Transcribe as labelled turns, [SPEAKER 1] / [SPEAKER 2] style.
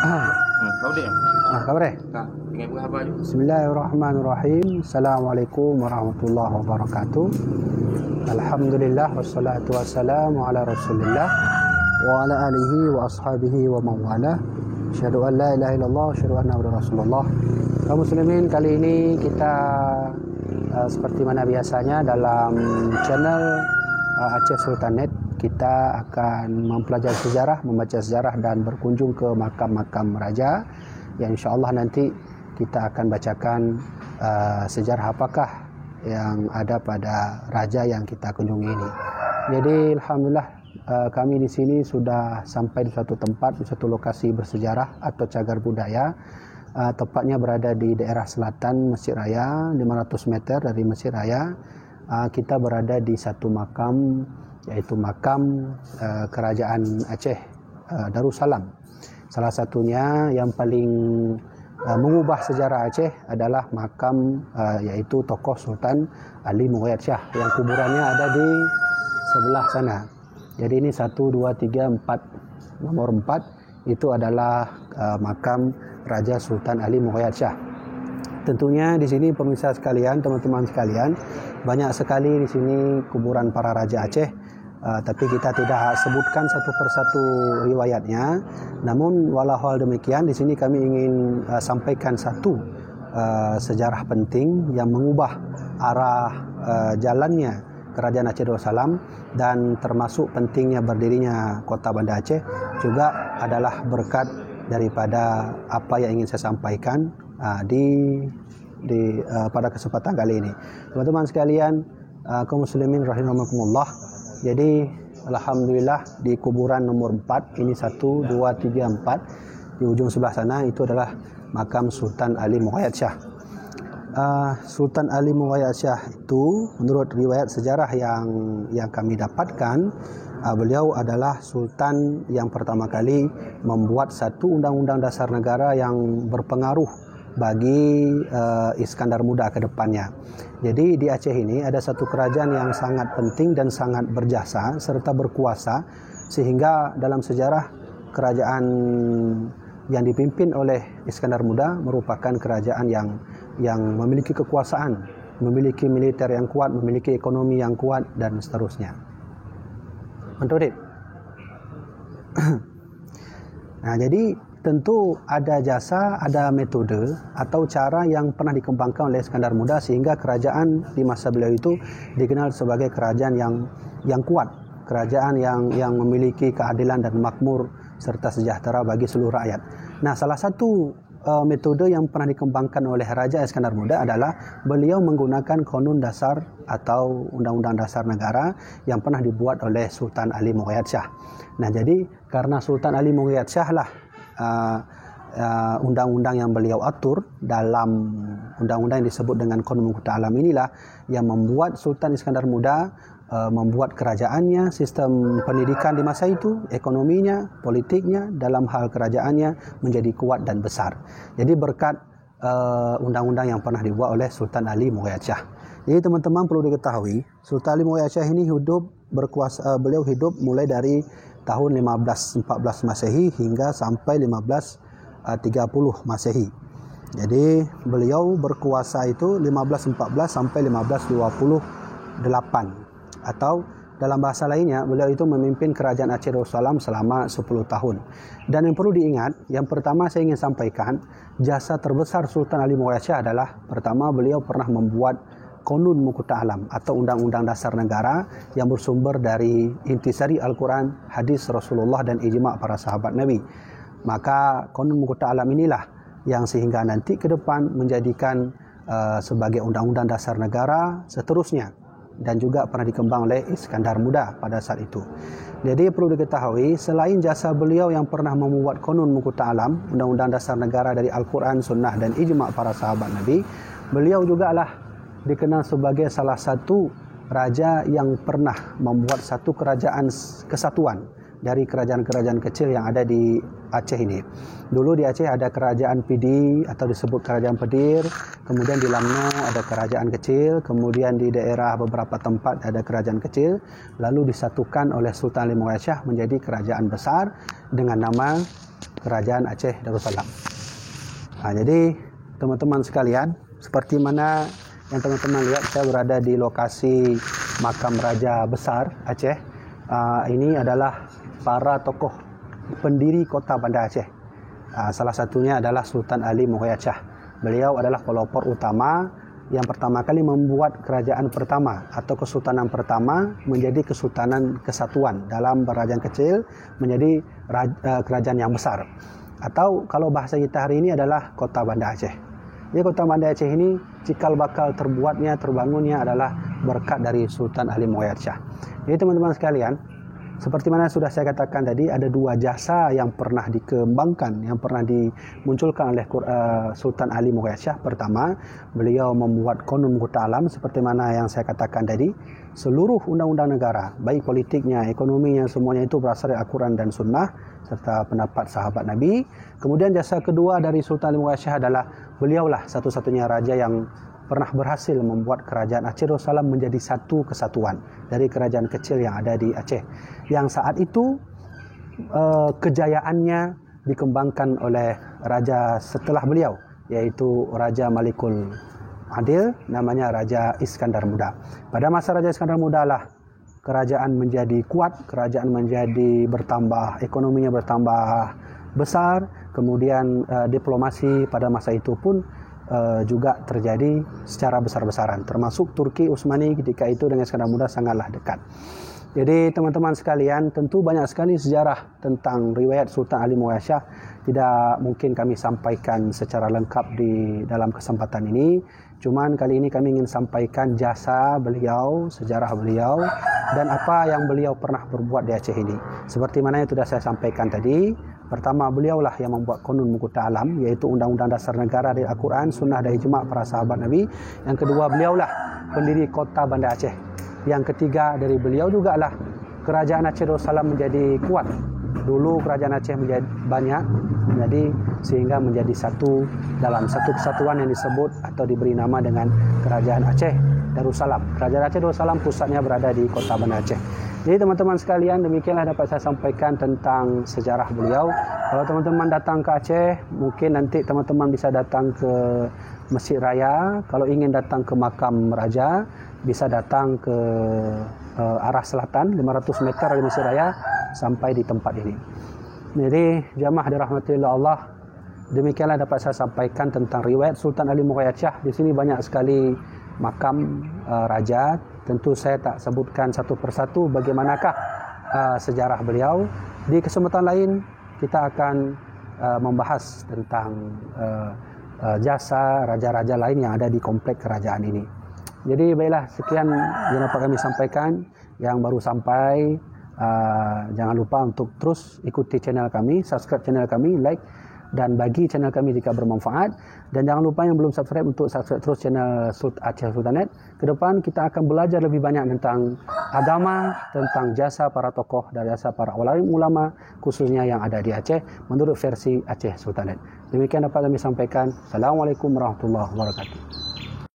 [SPEAKER 1] Tahu dia?
[SPEAKER 2] Kabar eh?
[SPEAKER 1] Tak, ingat bukan apa je.
[SPEAKER 2] Bismillahirrahmanirrahim. Assalamualaikum warahmatullahi wabarakatuh. Alhamdulillah wassalatu wassalamu ala Rasulillah wa ala alihi wa ashabihi wa mawala. Asyhadu an la ilaha illallah wa asyhadu anna Muhammadar Rasulullah. Kaum muslimin, kali ini kita seperti mana biasanya dalam channel Aceh Sultanate, kita akan mempelajari sejarah, membaca sejarah dan berkunjung ke makam-makam raja yang insyaAllah nanti kita akan bacakan sejarah apakah yang ada pada raja yang kita kunjungi ini. Jadi alhamdulillah kami di sini sudah sampai di suatu tempat, di suatu lokasi bersejarah atau cagar budaya. Tepatnya berada di daerah selatan Mesir Raya, 500 meter dari Mesir Raya. Kita berada di satu makam, yaitu makam kerajaan Aceh Darussalam. Salah satunya yang paling mengubah sejarah Aceh adalah makam yaitu tokoh Sultan Ali Mughayat Shah yang kuburannya ada di sebelah sana. Jadi ini 1, 2, 3, 4. Nomor 4 itu adalah makam Raja Sultan Ali Mughayat Shah. Tentunya di sini pemirsa sekalian, teman-teman sekalian, banyak sekali di sini kuburan para raja Aceh, tapi kita tidak sebutkan satu persatu riwayatnya. Namun walau hal demikian, di sini kami ingin sampaikan satu sejarah penting yang mengubah arah jalannya Kerajaan Aceh Darussalam, dan termasuk pentingnya berdirinya Kota Banda Aceh juga adalah berkat daripada apa yang ingin saya sampaikan pada kesempatan kali ini. Teman-teman sekalian, kaum muslimin rahimakumullah. Jadi alhamdulillah di kuburan nomor 4 ini 1, 2, 3, 4 di ujung sebelah sana itu adalah makam Sultan Ali Mughayat Shah. Sultan Ali Mughayat Shah itu menurut riwayat sejarah yang kami dapatkan, beliau adalah sultan yang pertama kali membuat satu undang-undang dasar negara yang berpengaruh bagi Iskandar Muda ke depannya. Jadi di Aceh ini ada satu kerajaan yang sangat penting dan sangat berjasa serta berkuasa, sehingga dalam sejarah kerajaan yang dipimpin oleh Iskandar Muda merupakan kerajaan yang memiliki kekuasaan, memiliki militer yang kuat, memiliki ekonomi yang kuat dan seterusnya. Mentorit. Nah, jadi tentu ada jasa, ada metode atau cara yang pernah dikembangkan oleh Iskandar Muda sehingga kerajaan di masa beliau itu dikenal sebagai kerajaan yang kuat, kerajaan yang memiliki keadilan dan makmur serta sejahtera bagi seluruh rakyat. Nah, salah satu metode yang pernah dikembangkan oleh Raja Iskandar Muda adalah beliau menggunakan konun dasar atau undang-undang dasar negara yang pernah dibuat oleh Sultan Ali Mughayat Shah. Nah, jadi karena Sultan Ali Mughayat Shah lah undang-undang yang beliau atur dalam undang-undang yang disebut dengan Konun Mukhtar Alam inilah yang membuat Sultan Iskandar Muda membuat kerajaannya, sistem pendidikan di masa itu, ekonominya, politiknya, dalam hal kerajaannya menjadi kuat dan besar. Jadi berkat undang-undang yang pernah dibuat oleh Sultan Ali Mughayat Shah. Jadi teman-teman perlu diketahui, Sultan Ali Mughayat Shah ini beliau hidup mulai dari tahun 1514 Masehi hingga sampai 1530 Masehi. Jadi beliau berkuasa itu 1514 sampai 1528. Atau dalam bahasa lainnya, beliau itu memimpin kerajaan Aceh Darussalam selama 10 tahun. Dan yang perlu diingat, yang pertama saya ingin sampaikan, jasa terbesar Sultan Ali Mughayat Shah adalah, pertama beliau pernah membuat Konun Mukhtar Alam atau Undang-Undang Dasar Negara yang bersumber dari intisari Al-Quran, hadis Rasulullah dan ijma' para sahabat Nabi. Maka Konun Mukhtar Alam inilah yang sehingga nanti ke depan menjadikan sebagai Undang-Undang Dasar Negara seterusnya, dan juga pernah dikembang oleh Iskandar Muda pada saat itu. Jadi perlu diketahui, selain jasa beliau yang pernah membuat Konun Mukhtar Alam, Undang-Undang Dasar Negara dari Al-Quran, Sunnah dan ijma' para sahabat Nabi, beliau juga lah dikenal sebagai salah satu raja yang pernah membuat satu kerajaan kesatuan dari kerajaan-kerajaan kecil yang ada di Aceh ini. Dulu di Aceh ada kerajaan Pidi atau disebut kerajaan Pedir, kemudian di Lamno ada kerajaan kecil, kemudian di daerah beberapa tempat ada kerajaan kecil, lalu disatukan oleh Sultan Ali Mughayat Shah menjadi kerajaan besar dengan nama Kerajaan Aceh Darussalam. Jadi teman-teman sekalian, seperti mana yang teman-teman lihat, saya berada di lokasi makam Raja Besar Aceh. Ini adalah para tokoh pendiri kota Banda Aceh. Salah satunya adalah Sultan Ali Muhayyad Shah. Beliau adalah pelopor utama yang pertama kali membuat kerajaan pertama atau kesultanan pertama menjadi kesultanan kesatuan dalam kerajaan kecil menjadi kerajaan yang besar. Atau kalau bahasa kita hari ini adalah kota Banda Aceh. Jadi kota Banda Aceh ini cikal bakal terbangunnya adalah berkat dari Sultan Ali Muhayyad Shah. Jadi teman-teman sekalian, seperti mana sudah saya katakan tadi, ada dua jasa yang pernah dikembangkan, yang pernah dimunculkan oleh Sultan Ali Muhayyad Shah. Pertama, beliau membuat Qanun Muqta' Alam, seperti mana yang saya katakan tadi. Seluruh undang-undang negara, baik politiknya, ekonominya, semuanya itu berasal dari Al-Quran dan Sunnah, serta pendapat sahabat Nabi. Kemudian jasa kedua dari Sultan Ali Muhayyad Shah adalah beliaulah satu-satunya raja yang pernah berhasil membuat kerajaan Aceh Darussalam menjadi satu kesatuan dari kerajaan kecil yang ada di Aceh. Yang saat itu kejayaannya dikembangkan oleh raja setelah beliau, yaitu Raja Malikul Adil, namanya Raja Iskandar Muda. Pada masa Raja Iskandar Muda lah kerajaan menjadi kuat, kerajaan menjadi bertambah, ekonominya bertambah besar. Kemudian diplomasi pada masa itu pun juga terjadi secara besar-besaran, termasuk Turki Utsmani ketika itu dengan Iskandar Muda sangatlah dekat. Jadi teman-teman sekalian, tentu banyak sekali sejarah tentang riwayat Sultan Ali Muhayyad Shah, tidak mungkin kami sampaikan secara lengkap di dalam kesempatan ini. Cuman kali ini kami ingin sampaikan jasa beliau, sejarah beliau, dan apa yang beliau pernah berbuat di Aceh ini. Seperti mana yang sudah saya sampaikan tadi, pertama beliaulah yang membuat Qanun Muqta' Alam, yaitu undang-undang dasar negara dari Al-Quran, Sunnah dan Ijma' para sahabat Nabi. Yang kedua, beliaulah pendiri kota Banda Aceh. Yang ketiga dari beliau jugalah kerajaan Aceh Darussalam menjadi kuat. Dulu kerajaan Aceh menjadi banyak, sehingga menjadi satu dalam satu kesatuan yang disebut atau diberi nama dengan Kerajaan Aceh Darussalam. Kerajaan Aceh Darussalam pusatnya berada di kota Banda Aceh. Jadi teman-teman sekalian, demikianlah dapat saya sampaikan tentang sejarah beliau. Kalau teman-teman datang ke Aceh, mungkin nanti teman-teman bisa datang ke Masjid Raya. Kalau ingin datang ke makam raja, bisa datang ke arah selatan 500 meter dari Masjid Raya sampai di tempat ini. Jadi jamaah dirahmati Allah, demikianlah dapat saya sampaikan tentang riwayat Sultan Ali Muhayyad Shah. Di sini banyak sekali makam raja. Tentu saya tak sebutkan satu persatu bagaimanakah sejarah beliau. Di kesempatan lain kita akan membahas tentang jasa raja-raja lain yang ada di komplek kerajaan ini. Jadi baiklah, sekian yang dapat kami sampaikan. Yang baru sampai, jangan lupa untuk terus ikuti channel kami, subscribe channel kami, like dan bagi channel kami jika bermanfaat. Dan jangan lupa yang belum subscribe untuk subscribe terus channel Aceh Sultanate. Ke depan kita akan belajar lebih banyak tentang agama, tentang jasa para tokoh dan jasa para ulama, khususnya yang ada di Aceh menurut versi Aceh Sultanate. Demikian dapat kami sampaikan. Assalamualaikum warahmatullahi wabarakatuh.